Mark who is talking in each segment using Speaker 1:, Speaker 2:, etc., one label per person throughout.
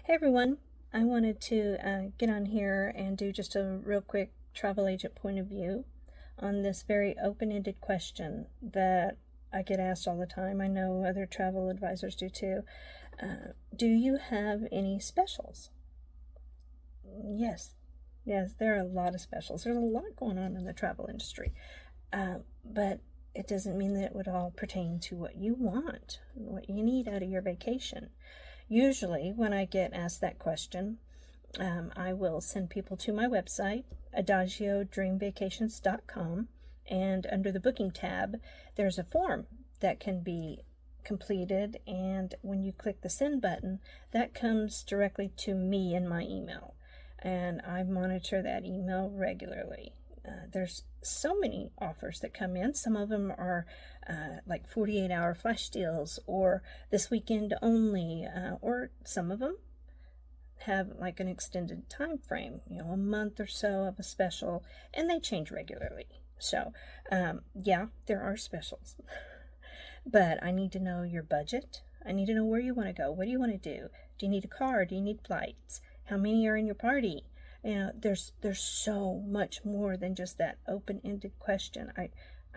Speaker 1: Hey everyone, I wanted to get on here and do just a real quick travel agent point of view on this very open-ended question that I get asked all the time. I know other travel advisors do too. Do you have any specials? Yes, yes, there are a lot of specials. There's a lot going on in the travel industry, but it doesn't mean that it would all pertain to what you want, what you need out of your vacation. Usually, when I get asked that question, I will send people to my website, adagiodreamvacations.com, and under the booking tab, there's a form that can be completed, and when you click the send button, that comes directly to me in my email, and I monitor that email regularly. There's so many offers that come in. Some of them are like 48-hour flash deals or this weekend only, or some of them have like an extended time frame, a month or so of a special, and they change regularly. So yeah, there are specials. But I need to know your budget. I need to know where you want to go. What do you want to do? Do you need a car? Do you need flights? How many are in your party? There's so much more than just that open-ended question. I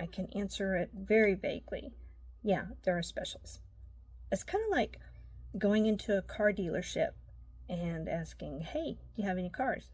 Speaker 1: can answer it very vaguely. Yeah, there are specials. It's kind of like going into a car dealership and asking, hey, do you have any cars?